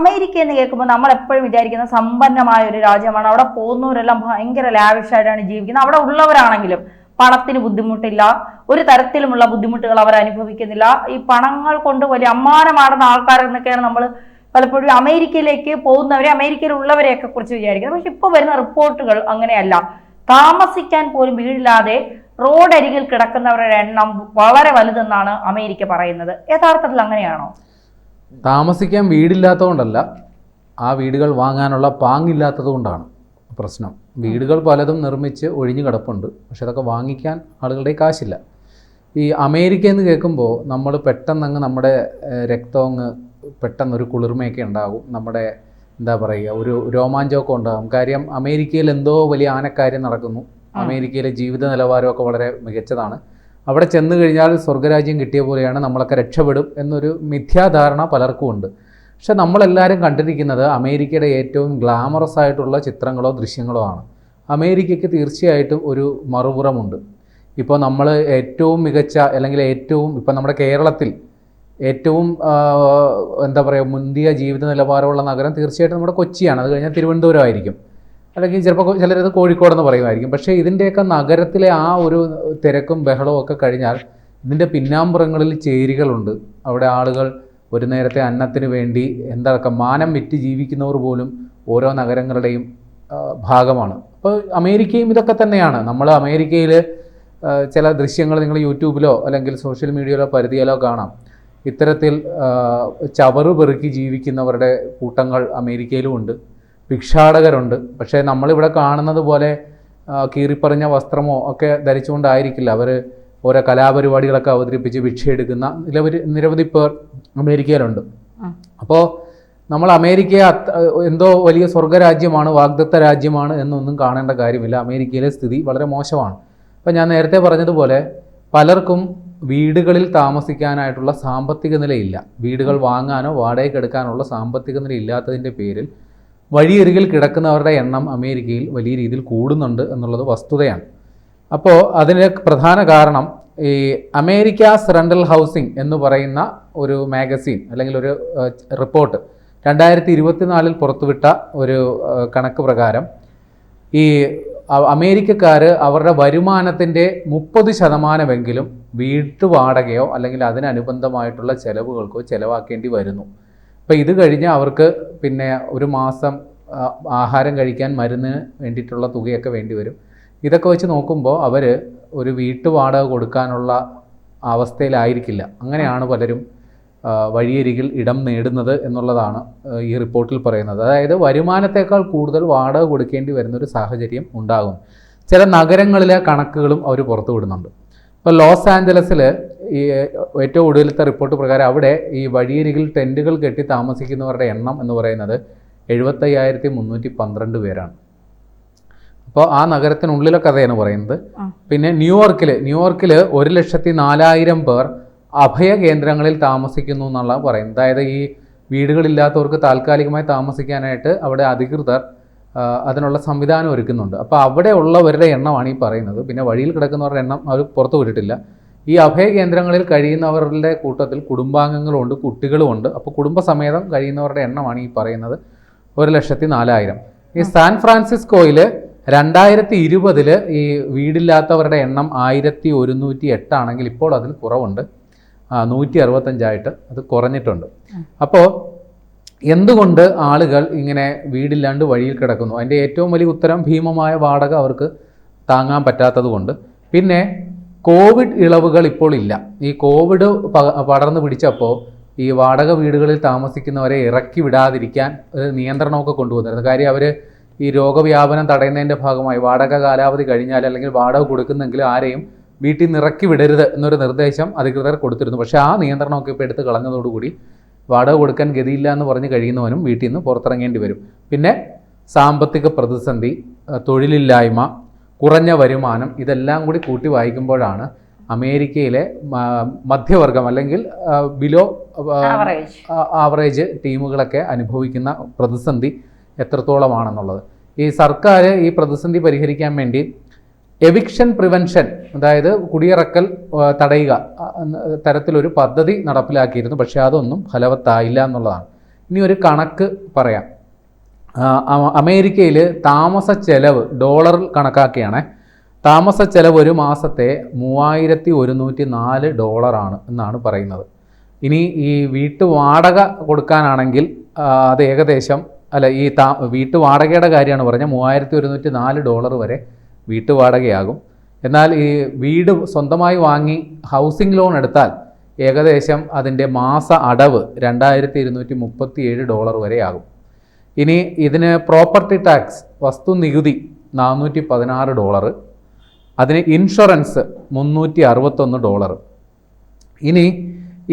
America എന്ന് കേൾക്കുമ്പോൾ നമ്മൾ എപ്പോഴും വിചാരിക്കുന്ന സമ്പന്നമായ ഒരു രാജ്യമാണ്. അവിടെ പോകുന്നവരെല്ലാം ഭയങ്കര ലാവിഷായിട്ടാണ് ജീവിക്കുന്നത്. അവിടെ ഉള്ളവരാണെങ്കിലും പണത്തിന് ബുദ്ധിമുട്ടില്ല, ഒരു തരത്തിലുമുള്ള ബുദ്ധിമുട്ടുകൾ അവർ അനുഭവിക്കുന്നില്ല. ഈ പണങ്ങൾ കൊണ്ട് വലിയ അമ്മാനമാടുന്ന ആൾക്കാരെന്നൊക്കെയാണ് നമ്മൾ പലപ്പോഴും അമേരിക്കയിലേക്ക് പോകുന്നവരെ, അമേരിക്കയിലുള്ളവരെയൊക്കെ കുറിച്ച് വിചാരിക്കുന്നത്. പക്ഷെ ഇപ്പോൾ വരുന്ന റിപ്പോർട്ടുകൾ അങ്ങനെയല്ല. താമസിക്കാൻ പോലും വീടില്ലാതെ റോഡരികിൽ കിടക്കുന്നവരുടെ എണ്ണം വളരെ വലുതെന്നാണ് അമേരിക്ക പറയുന്നത്. യഥാർത്ഥത്തിൽ അങ്ങനെയാണോ? താമസിക്കാൻ വീടില്ലാത്തതുകൊണ്ടല്ല, ആ വീടുകൾ വാങ്ങാനുള്ള പാങ്ങില്ലാത്തത് കൊണ്ടാണ് പ്രശ്നം. വീടുകൾ പലതും നിർമ്മിച്ച് ഒഴിഞ്ഞു കിടപ്പുണ്ട്, പക്ഷെ അതൊക്കെ വാങ്ങിക്കാൻ ആളുകളുടെ കാശില്ല. ഈ അമേരിക്ക എന്ന് കേൾക്കുമ്പോൾ നമ്മൾ പെട്ടെന്നങ്ങ് നമ്മുടെ രക്തമങ്ങ് പെട്ടെന്നൊരു കുളിർമയൊക്കെ ഉണ്ടാകും, നമ്മുടെ എന്താ പറയുക, ഒരു രോമാഞ്ചമൊക്കെ ഉണ്ടാകും. കാര്യം അമേരിക്കയിൽ എന്തോ വലിയ ആനക്കാര്യം നടക്കുന്നു, അമേരിക്കയിലെ ജീവിത നിലവാരമൊക്കെ വളരെ മികച്ചതാണ്, അവിടെ ചെന്ന് കഴിഞ്ഞാൽ സ്വർഗരാജ്യം കിട്ടിയ പോലെയാണ്, നമ്മളൊക്കെ രക്ഷപ്പെടും എന്നൊരു മിഥ്യാധാരണ പലർക്കും ഉണ്ട്. പക്ഷെ നമ്മളെല്ലാവരും കണ്ടിരിക്കുന്നത് അമേരിക്കയുടെ ഏറ്റവും ഗ്ലാമറസ് ആയിട്ടുള്ള ചിത്രങ്ങളോ ദൃശ്യങ്ങളോ ആണ്. അമേരിക്കയ്ക്ക് തീർച്ചയായിട്ടും ഒരു മറുപുറമുണ്ട്. ഇപ്പോൾ നമ്മൾ ഏറ്റവും മികച്ച, അല്ലെങ്കിൽ ഏറ്റവും ഇപ്പം നമ്മുടെ കേരളത്തിൽ ഏറ്റവും എന്താ പറയുക, മുന്തിയ ജീവിത നിലവാരമുള്ള നഗരം തീർച്ചയായിട്ടും നമ്മുടെ കൊച്ചിയാണ്. അത് കഴിഞ്ഞാൽ തിരുവനന്തപുരം ആയിരിക്കും, അല്ലെങ്കിൽ ചിലപ്പോൾ ചിലരത് കോഴിക്കോടെന്ന് പറയുമായിരിക്കും. പക്ഷേ ഇതിൻ്റെയൊക്കെ നഗരത്തിലെ ആ ഒരു തിരക്കും ബഹളവും ഒക്കെ കഴിഞ്ഞാൽ ഇതിൻ്റെ പിന്നാമ്പുറങ്ങളിൽ ചേരികളുണ്ട്. അവിടെ ആളുകൾ ഒരു നേരത്തെ അന്നത്തിന് വേണ്ടി മാനം വിറ്റ് ജീവിക്കുന്നവർ പോലും ഓരോ നഗരങ്ങളുടെയും ഭാഗമാണ്. അപ്പോൾ അമേരിക്കയും ഇതൊക്കെ തന്നെയാണ്. നമ്മൾ അമേരിക്കയിൽ ചില ദൃശ്യങ്ങൾ നിങ്ങൾ യൂട്യൂബിലോ അല്ലെങ്കിൽ സോഷ്യൽ മീഡിയയിലോ പരിധിയിലോ കാണാം. ഇത്തരത്തിൽ ചവറ് പെറുക്കി ജീവിക്കുന്നവരുടെ കൂട്ടങ്ങൾ അമേരിക്കയിലും ഉണ്ട്, ഭിക്ഷാടകരുണ്ട്. പക്ഷേ നമ്മളിവിടെ കാണുന്നത് പോലെ കീറിപ്പറിഞ്ഞ വസ്ത്രമോ ഒക്കെ ധരിച്ചുകൊണ്ടായിരിക്കില്ല അവർ ഓരോ കലാപരിപാടികളൊക്കെ അവതരിപ്പിച്ച് ഭിക്ഷയെടുക്കുന്ന നിരവധി പേർ അമേരിക്കയിലുണ്ട്. അപ്പോൾ നമ്മൾ അമേരിക്കയെ എന്തോ വലിയ സ്വർഗരാജ്യമാണ്, വാഗ്ദത്ത രാജ്യമാണ് എന്നൊന്നും കാണേണ്ട കാര്യമില്ല. അമേരിക്കയിലെ സ്ഥിതി വളരെ മോശമാണ്. അപ്പോൾ ഞാൻ നേരത്തെ പറഞ്ഞതുപോലെ പലർക്കും വീടുകളിൽ താമസിക്കാനായിട്ടുള്ള സാമ്പത്തിക നിലയില്ല. വീടുകൾ വാങ്ങാനോ വാടകയ്ക്ക് എടുക്കാനുള്ള സാമ്പത്തിക നില ഇല്ലാത്തതിൻ്റെ പേരിൽ വഴിയരികിൽ കിടക്കുന്നവരുടെ എണ്ണം അമേരിക്കയിൽ വലിയ രീതിയിൽ കൂടുന്നുണ്ട് എന്നുള്ളത് വസ്തുതയാണ്. അപ്പോൾ അതിന് പ്രധാന കാരണം ഈ അമേരിക്കാസ് റെൻ്റൽ ഹൗസിംഗ് എന്ന് പറയുന്ന ഒരു മാഗസീൻ അല്ലെങ്കിൽ ഒരു റിപ്പോർട്ട് 2024 പുറത്തുവിട്ട ഒരു കണക്ക് പ്രകാരം ഈ അമേരിക്കക്കാർ അവരുടെ വരുമാനത്തിൻ്റെ 30% വീട്ടുവാടകയോ അല്ലെങ്കിൽ അതിനനുബന്ധമായിട്ടുള്ള ചെലവുകൾക്കോ ചിലവാക്കേണ്ടി വരുന്നു. അപ്പോൾ ഇത് കഴിഞ്ഞ് അവർക്ക് പിന്നെ ഒരു മാസം ആഹാരം കഴിക്കാൻ, മരുന്നിന് വേണ്ടിയിട്ടുള്ള തുകയൊക്കെ വേണ്ടി വരും. ഇതൊക്കെ വെച്ച് നോക്കുമ്പോൾ അവർ ഒരു വീട്ടുവാടക കൊടുക്കാനുള്ള അവസ്ഥയിലായിരിക്കില്ല. അങ്ങനെയാണ് പലരും വഴിയരികിൽ ഇടം നേടുന്നത് എന്നുള്ളതാണ് ഈ റിപ്പോർട്ടിൽ പറയുന്നത്. അതായത് വരുമാനത്തേക്കാൾ കൂടുതൽ വാടക കൊടുക്കേണ്ടി വരുന്നൊരു സാഹചര്യം ഉണ്ടാകും. ചില നഗരങ്ങളിലെ കണക്കുകളും അവർ പുറത്തു വിടുന്നുണ്ട്. ഇപ്പോൾ ലോസ് ആഞ്ചലസിൽ ഈ ഏറ്റവും ഒടുവിലത്തെ റിപ്പോർട്ട് പ്രകാരം അവിടെ ഈ വഴിയരികിൽ ടെൻറ്റുകൾ കെട്ടി താമസിക്കുന്നവരുടെ എണ്ണം എന്ന് പറയുന്നത് 75,312 പേരാണ്. അപ്പോൾ ആ നഗരത്തിനുള്ളിലെ കഥയാണ് പറയുന്നത്. പിന്നെ ന്യൂയോർക്കിൽ 1,04,000 പേർ അഭയ കേന്ദ്രങ്ങളിൽ താമസിക്കുന്നു എന്നുള്ള പറയുന്നത്. അതായത് ഈ വീടുകളില്ലാത്തവർക്ക് താൽക്കാലികമായി താമസിക്കാനായിട്ട് അവിടെ അധികൃതർ അതിനുള്ള സംവിധാനം ഒരുക്കുന്നുണ്ട്. അപ്പോൾ അവിടെ ഉള്ളവരുടെ എണ്ണമാണ് ഈ പറയുന്നത്. പിന്നെ വഴിയിൽ കിടക്കുന്നവരുടെ എണ്ണം അവർ പുറത്തു വിട്ടിട്ടില്ല. ഈ അഭയ കേന്ദ്രങ്ങളിൽ കഴിയുന്നവരുടെ കൂട്ടത്തിൽ കുടുംബാംഗങ്ങളുമുണ്ട്, കുട്ടികളുമുണ്ട്. അപ്പോൾ കുടുംബസമേതം കഴിയുന്നവരുടെ എണ്ണമാണ് ഈ പറയുന്നത് 1,04,000. ഈ സാൻ ഫ്രാൻസിസ്കോയിൽ 2020 ഈ വീടില്ലാത്തവരുടെ എണ്ണം 1,108 ആണെങ്കിൽ ഇപ്പോൾ അതിൽ കുറവുണ്ട്, 165 അത് കുറഞ്ഞിട്ടുണ്ട്. അപ്പോൾ എന്തുകൊണ്ട് ആളുകൾ ഇങ്ങനെ വീടില്ലാണ്ട് വഴിയിൽ കിടക്കുന്നു? അതിൻ്റെ ഏറ്റവും വലിയ ഉത്തരം ഭീമമായ വാടക അവർക്ക് താങ്ങാൻ പറ്റാത്തത് കൊണ്ട്. പിന്നെ കോവിഡ് ഇളവുകൾ ഇപ്പോൾ ഇല്ല. ഈ കോവിഡ് പടർന്നു പിടിച്ചപ്പോൾ ഈ വാടക വീടുകളിൽ താമസിക്കുന്നവരെ ഇറക്കി വിടാതിരിക്കാൻ ഒരു നിയന്ത്രണമൊക്കെ കൊണ്ടുവന്നിരുന്നു. കാര്യം അവർ ഈ രോഗവ്യാപനം തടയുന്നതിൻ്റെ ഭാഗമായി വാടക കാലാവധി കഴിഞ്ഞാൽ അല്ലെങ്കിൽ വാടക കൊടുക്കുന്നെങ്കിൽ ആരെയും വീട്ടിൽ നിന്ന് ഇറക്കി വിടരുത് എന്നൊരു നിർദ്ദേശം അധികൃതർ കൊടുത്തിരുന്നു. പക്ഷേ ആ നിയന്ത്രണമൊക്കെ ഇപ്പോൾ എടുത്ത് കളഞ്ഞതോടുകൂടി വാടക കൊടുക്കാൻ ഗതിയില്ല എന്ന് പറഞ്ഞ് കഴിയുന്നവനും വീട്ടിൽ നിന്ന് പുറത്തിറങ്ങേണ്ടി വരും. പിന്നെ സാമ്പത്തിക പ്രതിസന്ധി, തൊഴിലില്ലായ്മ, കുറഞ്ഞ വരുമാനം, ഇതെല്ലാം കൂടി കൂട്ടി വായിക്കുമ്പോഴാണ് അമേരിക്കയിലെ മധ്യവർഗം അല്ലെങ്കിൽ ബിലോ ആവറേജ് ടീമുകളൊക്കെ അനുഭവിക്കുന്ന പ്രതിസന്ധി എത്രത്തോളമാണെന്നുള്ളത്. ഈ സർക്കാർ ഈ പ്രതിസന്ധി പരിഹരിക്കാൻ വേണ്ടി എവിക്ഷൻ പ്രിവെൻഷൻ, അതായത് കുടിയിറക്കൽ തടയുക തരത്തിലൊരു പദ്ധതി നടപ്പിലാക്കിയിരുന്നു. പക്ഷേ അതൊന്നും ഫലവത്തായില്ല എന്നുള്ളതാണ്. ഇനി ഒരു കണക്ക് പറയാം. അമേരിക്കയിൽ താമസ ചെലവ് ഡോളറിൽ കണക്കാക്കിയാണ്. താമസ ചെലവ് ഒരു മാസത്തെ $3104 എന്നാണ് പറയുന്നത്. ഇനി ഈ വീട്ടുവാടക കൊടുക്കാനാണെങ്കിൽ അത് ഏകദേശം വീട്ടുവാടകയുടെ കാര്യമാണ് പറഞ്ഞത്, $3104 വരെ വീട്ടുവാടകയാകും. എന്നാൽ ഈ വീട് സ്വന്തമായി വാങ്ങി ഹൗസിംഗ് ലോൺ എടുത്താൽ ഏകദേശം അതിൻ്റെ മാസ അടവ് $2237 വരെ ആകും. ഇനി ഇതിന് പ്രോപ്പർട്ടി ടാക്സ് വസ്തു നികുതി $416, അതിന് ഇൻഷുറൻസ് $361. ഇനി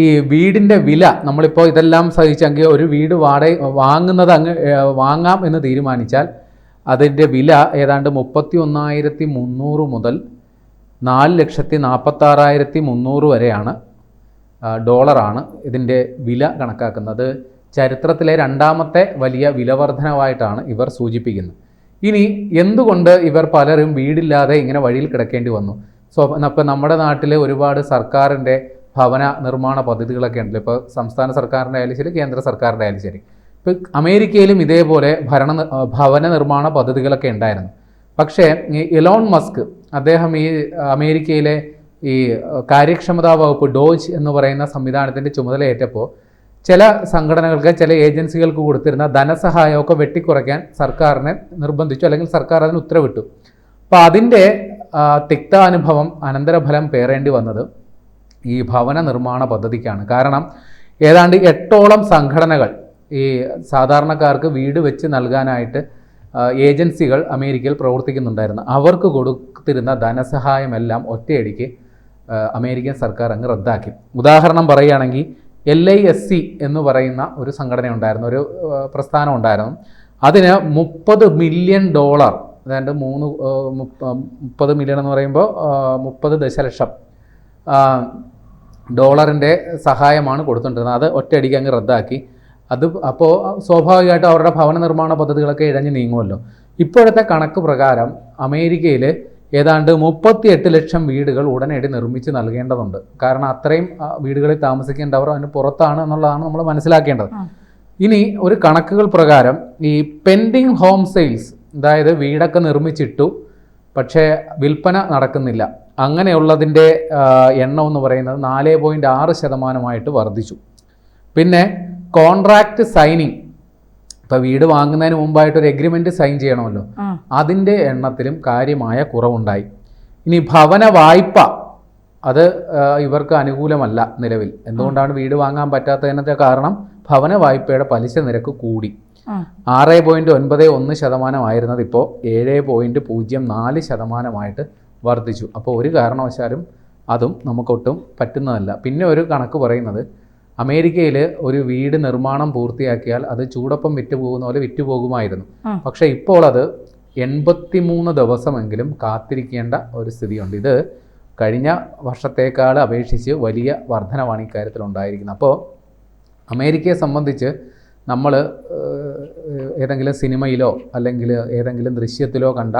ഈ വീടിൻ്റെ വില നമ്മളിപ്പോൾ ഇതെല്ലാം സഹിച്ചെങ്കിൽ ഒരു വീട് വാങ്ങുന്നത് വാങ്ങാം എന്ന് തീരുമാനിച്ചാൽ അതിൻ്റെ വില ഏതാണ്ട് 31,300 മുതൽ 4,46,300 വരെയാണ് ഡോളറാണ് ഇതിൻ്റെ വില കണക്കാക്കുന്നത്. ചരിത്രത്തിലെ രണ്ടാമത്തെ വലിയ വിലവർധനവായിട്ടാണ് ഇവർ സൂചിപ്പിക്കുന്നത്. ഇനി എന്തുകൊണ്ട് ഇവർ പലരും വീടില്ലാതെ ഇങ്ങനെ വഴിയിൽ കിടക്കേണ്ടി വന്നു? ഇപ്പം നമ്മുടെ നാട്ടിൽ ഒരുപാട് സർക്കാരിൻ്റെ ഭവന നിർമ്മാണ പദ്ധതികളൊക്കെ ഉണ്ടല്ലോ. ഇപ്പോൾ സംസ്ഥാന സർക്കാരിൻ്റെ ആയാലും ശരി, കേന്ദ്ര സർക്കാരിൻ്റെ ആയാലും ശരി. ഇപ്പോൾ അമേരിക്കയിലും ഇതേപോലെ ഭവന നിർമ്മാണ പദ്ധതികളൊക്കെ ഉണ്ടായിരുന്നു. പക്ഷേ ഈ എലോൺ മസ്ക് അദ്ദേഹം ഈ അമേരിക്കയിലെ ഈ കാര്യക്ഷമതാ വകുപ്പ് ഡോജ് എന്ന് പറയുന്ന സംവിധാനത്തിൻ്റെ ചുമതലയേറ്റപ്പോൾ ചില സംഘടനകൾക്ക്, ചില ഏജൻസികൾക്ക് കൊടുത്തിരുന്ന ധനസഹായമൊക്കെ വെട്ടിക്കുറയ്ക്കാൻ സർക്കാരിനെ നിർബന്ധിച്ചു, അല്ലെങ്കിൽ സർക്കാർ അതിന് ഉത്തരവിട്ടു. അപ്പോൾ അതിൻ്റെ തിക്താനുഭവം, അനന്തരഫലം പേറേണ്ടി വന്നത് ഈ ഭവന നിർമ്മാണ പദ്ധതിക്കാണ്. കാരണം ഏതാണ്ട് 8ഓളം സംഘടനകൾ ഈ സാധാരണക്കാർക്ക് വീട് വെച്ച് നൽകാനായിട്ട് ഏജൻസികൾ അമേരിക്കയിൽ പ്രവർത്തിക്കുന്നുണ്ടായിരുന്നു. അവർക്ക് കൊടുത്തിരുന്ന ധനസഹായമെല്ലാം ഒറ്റയടിക്ക് അമേരിക്കൻ സർക്കാർ അങ്ങ് റദ്ദാക്കി. ഉദാഹരണം പറയുകയാണെങ്കിൽ LISC എന്ന് പറയുന്ന ഒരു സംഘടന ഉണ്ടായിരുന്നു, ഒരു പ്രസ്ഥാനം ഉണ്ടായിരുന്നു. അതിന് $30 മില്യൺ, അതായത് 30 മില്യൺ എന്ന് പറയുമ്പോൾ 30 ദശലക്ഷം ഡോളറിൻ്റെ സഹായമാണ് കൊടുത്തുകൊണ്ടിരുന്നത്. അത് ഒറ്റയടിക്ക് അങ്ങ് റദ്ദാക്കി. അപ്പോൾ സ്വാഭാവികമായിട്ടും അവരുടെ ഭവന നിർമ്മാണ പദ്ധതികളൊക്കെ ഇഴഞ്ഞു നീങ്ങുമല്ലോ. ഇപ്പോഴത്തെ കണക്ക് പ്രകാരം അമേരിക്കയിൽ ഏതാണ്ട് 38 ലക്ഷം വീടുകൾ ഉടനടി നിർമ്മിച്ച് നൽകേണ്ടതുണ്ട്. കാരണം അത്രയും വീടുകളിൽ താമസിക്കേണ്ടവർ അതിന് പുറത്താണ് എന്നുള്ളതാണ് നമ്മൾ മനസ്സിലാക്കേണ്ടത്. ഇനി ഒരു കണക്കുകൾ പ്രകാരം ഈ പെൻഡിങ് ഹോം സെയിൽസ്, അതായത് വീടൊക്കെ നിർമ്മിച്ചിട്ടു പക്ഷേ വിൽപ്പന നടക്കുന്നില്ല, അങ്ങനെയുള്ളതിൻ്റെ എണ്ണം എന്ന് പറയുന്നത് 4.6% വർദ്ധിച്ചു. പിന്നെ കോൺട്രാക്റ്റ് സൈനിങ്, ഇപ്പോൾ വീട് വാങ്ങുന്നതിന് മുമ്പായിട്ട് ഒരു എഗ്രിമെൻ്റ് സൈൻ ചെയ്യണമല്ലോ, അതിൻ്റെ എണ്ണത്തിലും കാര്യമായ കുറവുണ്ടായി. ഇനി ഭവന വായ്പ, അത് ഇവർക്ക് അനുകൂലമല്ല നിലവിൽ. എന്തുകൊണ്ടാണ് വീട് വാങ്ങാൻ പറ്റാത്തതിനത്തെ കാരണം? ഭവന വായ്പയുടെ പലിശ നിരക്ക് കൂടി. 6.91% ആയിരുന്നത് ഇപ്പോൾ 7.04% വർദ്ധിച്ചു. അപ്പോൾ ഒരു കാരണവശാലും അതും നമുക്കൊട്ടും പറ്റുന്നതല്ല. പിന്നെ ഒരു കണക്ക് പറയുന്നത് അമേരിക്കയിൽ ഒരു വീട് നിർമ്മാണം പൂർത്തിയാക്കിയാൽ അത് ചൂടൊപ്പം വിറ്റുപോകുന്ന പോലെ വിറ്റുപോകുമായിരുന്നു. പക്ഷേ ഇപ്പോൾ അത് 83 ദിവസമെങ്കിലും കാത്തിരിക്കേണ്ട ഒരു സ്ഥിതിയുണ്ട്. ഇത് കഴിഞ്ഞ വർഷത്തേക്കാൾ അപേക്ഷിച്ച് വലിയ വർധനവാണ് ഇക്കാര്യത്തിൽ ഉണ്ടായിരിക്കുന്നത്. അപ്പോൾ അമേരിക്കയെ സംബന്ധിച്ച് നമ്മൾ ഏതെങ്കിലും സിനിമയിലോ അല്ലെങ്കിൽ ഏതെങ്കിലും ദൃശ്യത്തിലോ കണ്ട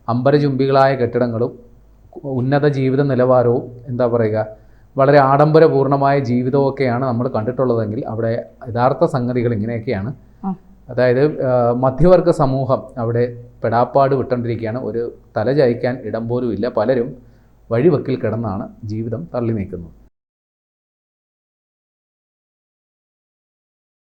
അമ്പരചുംബികളായ കെട്ടിടങ്ങളും ഉന്നത ജീവിത നിലവാരവും, എന്താ പറയുക, വളരെ ആഡംബരപൂർണമായ ജീവിതമൊക്കെയാണ് നമ്മൾ കണ്ടിട്ടുള്ളതെങ്കിൽ അവിടെ യഥാർത്ഥ സംഗതികൾ ഇങ്ങനെയൊക്കെയാണ്. അതായത് മധ്യവർഗ സമൂഹം അവിടെ പെടാപ്പാട് വിട്ടുകൊണ്ടിരിക്കുകയാണ്. ഒരു തല ചായ്ക്കാൻ ഇടം പോലും ഇല്ല. പലരും വഴിവക്കിൽ കിടന്നാണ് ജീവിതം തള്ളി നീക്കുന്നത്.